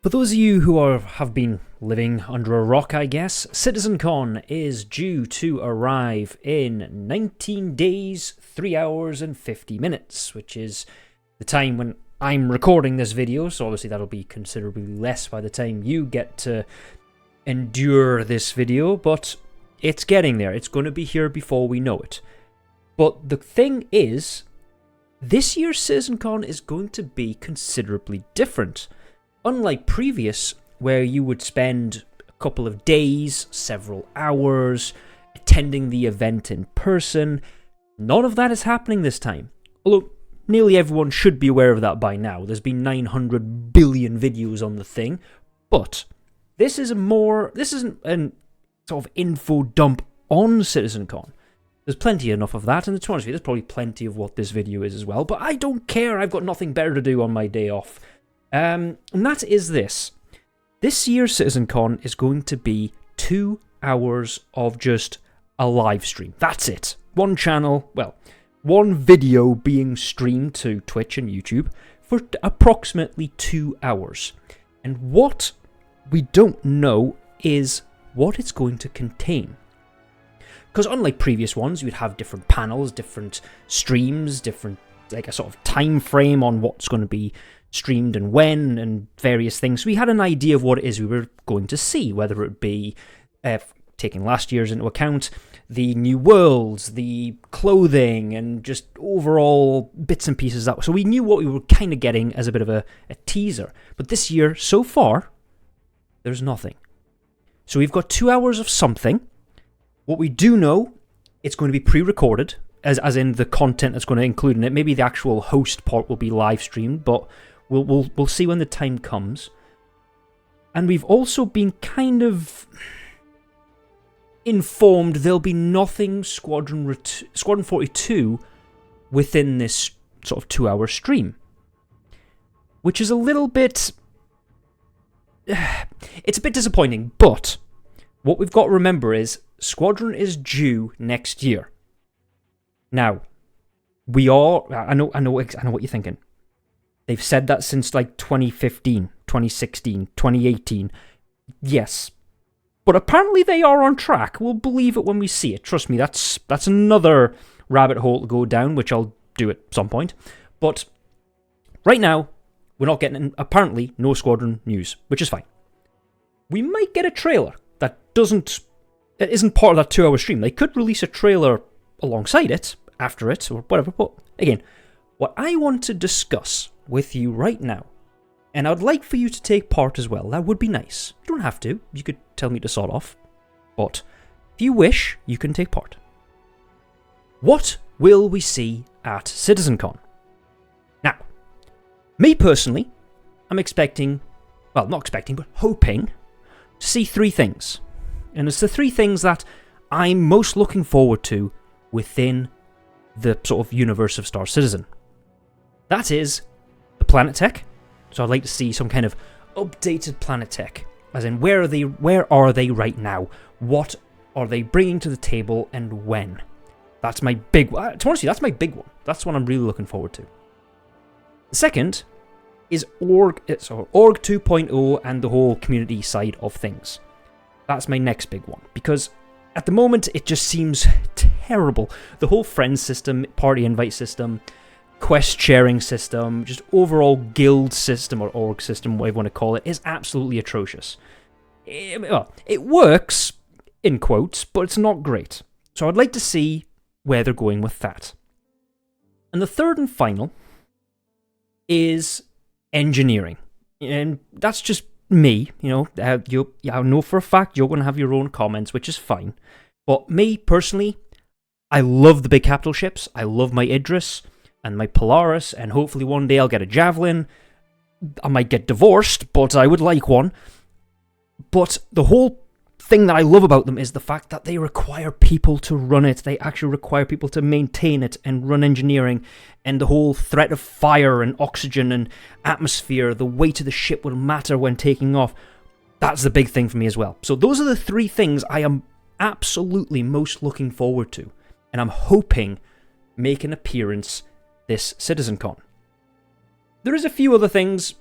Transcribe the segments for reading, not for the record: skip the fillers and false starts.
For those of you who have been living under a rock, I guess, CitizenCon is due to arrive in 19 days, 3 hours and 50 minutes, which is the time when I'm recording this video, so obviously that'll be considerably less by the time you get to endure this video, but it's getting there. It's going to be here before we know it. But the thing is, this year's CitizenCon is going to be considerably different. Unlike previous, where you would spend a couple of days, several hours, attending the event in person, none of that is happening this time. Although, nearly everyone should be aware of that by now. There's been 900 billion videos on the thing, but this isn't a sort of info dump on CitizenCon. There's plenty enough of that, and to be honest with you, there's probably plenty of what this video is as well, but I don't care. I've got nothing better to do on my day off. And that is this. This year's CitizenCon is going to be 2 hours of just a live stream. That's it. One channel, well, one video being streamed to Twitch and YouTube for approximately 2 hours. And what we don't know is what it's going to contain. Because unlike previous ones, you'd have different panels, different streams, different, like a sort of time frame on what's going to be streamed and when, and various things. So we had an idea of what it is we were going to see, whether it be, taking last year's into account, the new worlds, the clothing, and just overall bits and pieces that. So we knew what we were kind of getting as a bit of a teaser. But this year, so far, there's nothing. So we've got 2 hours of something. What we do know, it's going to be pre-recorded, as in the content that's going to include in it. Maybe the actual host part will be live streamed, but we'll see when the time comes. And we've also been kind of informed there'll be nothing Squadron 42 within this sort of 2 hour stream, which is a little bit, it's a bit disappointing. But what we've got to remember is Squadron is due next year. Now, I know what you're thinking. They've said that since like 2015, 2016, 2018. Yes. But apparently they are on track. We'll believe it when we see it. Trust me, that's another rabbit hole to go down, which I'll do at some point. But right now, we're not getting, apparently, no Squadron news, which is fine. We might get a trailer that isn't part of that 2 hour stream. They could release a trailer alongside it, after it, or whatever. But again, what I want to discuss with you right now, and I'd like for you to take part as well, that would be nice. You don't have to, you could tell me to sod off, but if you wish, you can take part. What will we see at CitizenCon? Now, me personally, I'm expecting, well, not expecting, but hoping to see 3 things. And it's the 3 things that I'm most looking forward to within the sort of universe of Star Citizen. That is the planet tech. So I'd like to see some kind of updated planet tech. As in, where are they right now? What are they bringing to the table, and when? That's my big one. To honestly, that's my big one. That's what I'm really looking forward to. The second is Org 2.0 and the whole community side of things. That's my next big one, because at the moment it just seems terrible. The whole friend system, party invite system, quest sharing system, just overall guild system or org system, whatever you want to call it, is absolutely atrocious. It works, in quotes, but it's not great. So I'd like to see where they're going with that. And the third and final is engineering. And that's just me, I know for a fact you're going to have your own comments, which is fine. But me, personally, I love the big capital ships. I love my Idris and my Polaris, and hopefully one day I'll get a Javelin. I might get divorced, but I would like one. But the whole thing that I love about them is the fact that they require people to run it. They actually require people to maintain it and run engineering, and the whole threat of fire and oxygen and atmosphere, the weight of the ship will matter when taking off. That's the big thing for me as well. So those are the 3 things I am absolutely most looking forward to, and I'm hoping make an appearance this CitizenCon. There is a few other things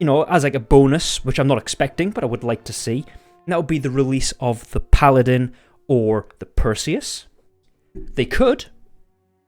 as like a bonus, which I'm not expecting, but I would like to see. And that would be the release of the Paladin or the Perseus. They could.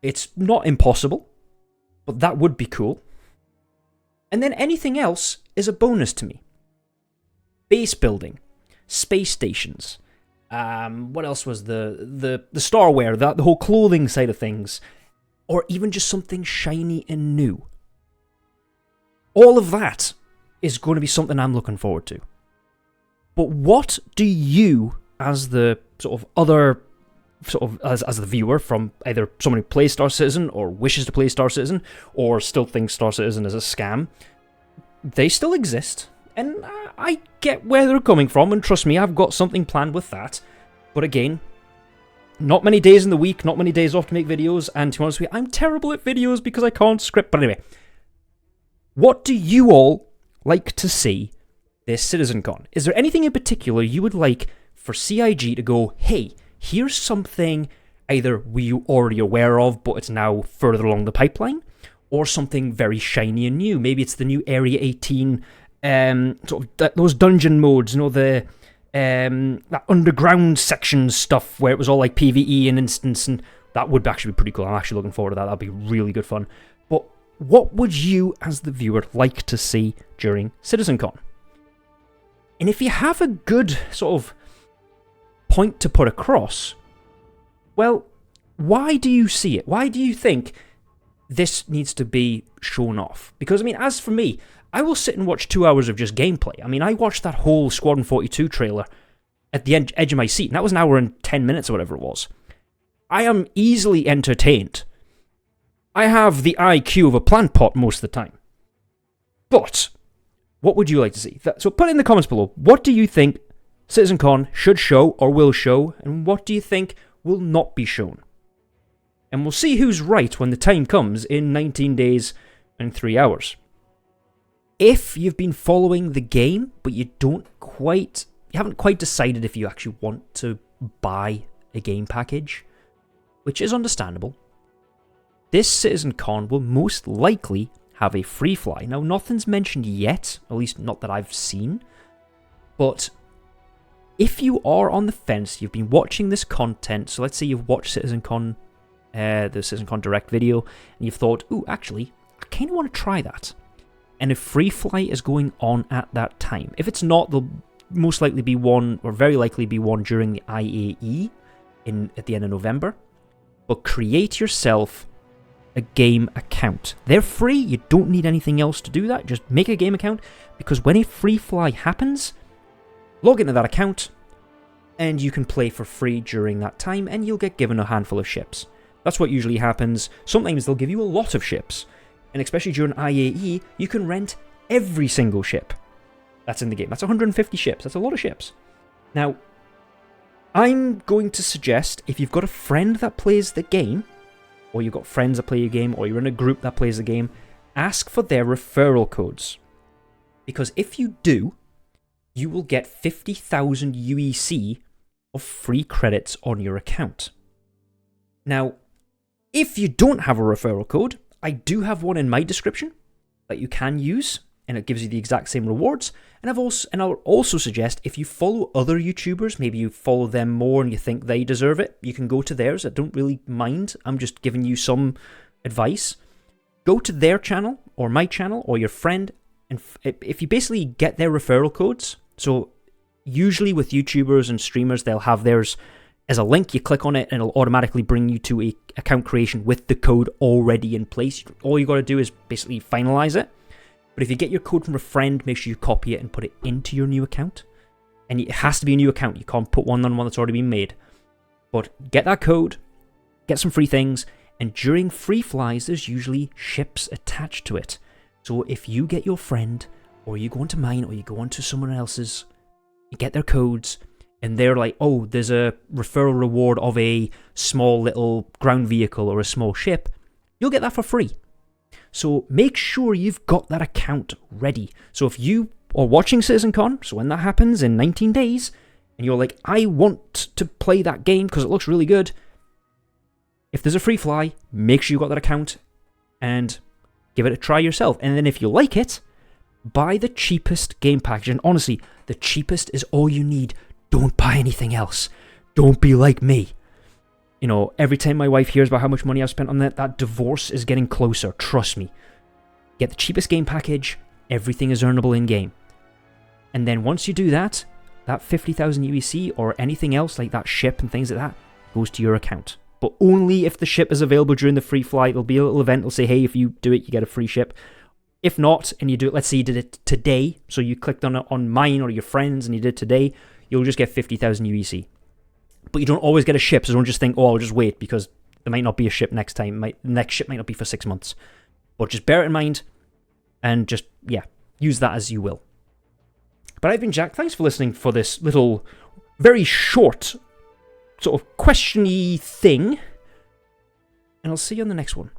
It's not impossible, but that would be cool. And then anything else is a bonus to me. Base building, space stations. What else was the starware, the whole clothing side of things, or even just something shiny and new. All of that is going to be something I'm looking forward to. But what do you, as the as the viewer from either someone who plays Star Citizen or wishes to play Star Citizen or still thinks Star Citizen is a scam, they still exist. And I get where they're coming from, and trust me, I've got something planned with that. But again, not many days in the week, not many days off to make videos, and to be honest with you, I'm terrible at videos because I can't script. But anyway, what do you all like to see this CitizenCon? Is there anything in particular you would like for CIG to go, hey, here's something either we already aware of, but it's now further along the pipeline, or something very shiny and new? Maybe it's the new Area 18, those dungeon modes, that underground section stuff where it was all like PvE and instance, and that would actually be pretty cool. I'm actually looking forward to that. That'd be really good fun. But what would you, as the viewer, like to see during CitizenCon? And if you have a good sort of point to put across, well, why do you see it? Why do you think this needs to be shown off? Because, as for me, I will sit and watch 2 hours of just gameplay. I watched that whole Squadron 42 trailer at the edge of my seat, and that was an hour and 10 minutes or whatever it was. I am easily entertained. I have the IQ of a plant pot most of the time. But what would you like to see? So put it in the comments below. What do you think CitizenCon should show or will show, and what do you think will not be shown? And we'll see who's right when the time comes in 19 days and 3 hours. If you've been following the game, but you haven't quite decided if you actually want to buy a game package, which is understandable, this CitizenCon will most likely have a free fly. Now, nothing's mentioned yet, at least not that I've seen, but if you are on the fence, you've been watching this content, so let's say you've watched CitizenCon, the CitizenCon Direct video, and you've thought, ooh, actually, I kind of want to try that. And if free flight is going on at that time, if it's not, there'll most likely be one, or very likely be one during the IAE at the end of November. But create yourself a game account. They're free, you don't need anything else to do that, just make a game account, because when a free fly happens, log into that account, and you can play for free during that time, and you'll get given a handful of ships. That's what usually happens. Sometimes they'll give you a lot of ships. And especially during IAE, you can rent every single ship that's in the game. That's 150 ships. That's a lot of ships. Now, I'm going to suggest, if you've got a friend that plays the game, or you've got friends that play your game, or you're in a group that plays the game, ask for their referral codes. Because if you do, you will get 50,000 UEC of free credits on your account. Now, if you don't have a referral code, I do have one in my description that you can use, and it gives you the exact same rewards. And I'll also suggest, if you follow other YouTubers, maybe you follow them more and you think they deserve it, you can go to theirs. I don't really mind. I'm just giving you some advice. Go to their channel or my channel or your friend, and if you basically get their referral codes, so usually with YouTubers and streamers, they'll have theirs as a link. You click on it and it'll automatically bring you to a account creation with the code already in place. All you got to do is basically finalize it. But if you get your code from a friend, make sure you copy it and put it into your new account. And it has to be a new account. You can't put one on one that's already been made. But get that code, get some free things, and during free flies, there's usually ships attached to it. So if you get your friend, or you go onto mine, or you go onto someone else's, you get their codes, and they're like, oh, there's a referral reward of a small little ground vehicle or a small ship, you'll get that for free. So make sure you've got that account ready. So if you are watching CitizenCon, so when that happens in 19 days, and you're like, I want to play that game because it looks really good, if there's a free fly, make sure you got that account and give it a try yourself. And then if you like it, buy the cheapest game package. And honestly, the cheapest is all you need. Don't buy anything else. Don't be like me. You know, every time my wife hears about how much money I've spent on that divorce is getting closer. Trust me. Get the cheapest game package. Everything is earnable in-game. And then once you do that, that 50,000 UEC or anything else like that ship and things like that goes to your account. But only if the ship is available during the free flight. There'll be a little event that'll say, hey, if you do it, you get a free ship. If not, and you do it, let's say you did it today, so you clicked on it on mine or your friends and you did it today, you'll just get 50,000 UEC. But you don't always get a ship, so don't just think, oh, I'll just wait, because there might not be a ship next time. The next ship might not be for 6 months. But just bear it in mind, and just, yeah, use that as you will. But I've been Jack. Thanks for listening for this little, very short, sort of question-y thing. And I'll see you on the next one.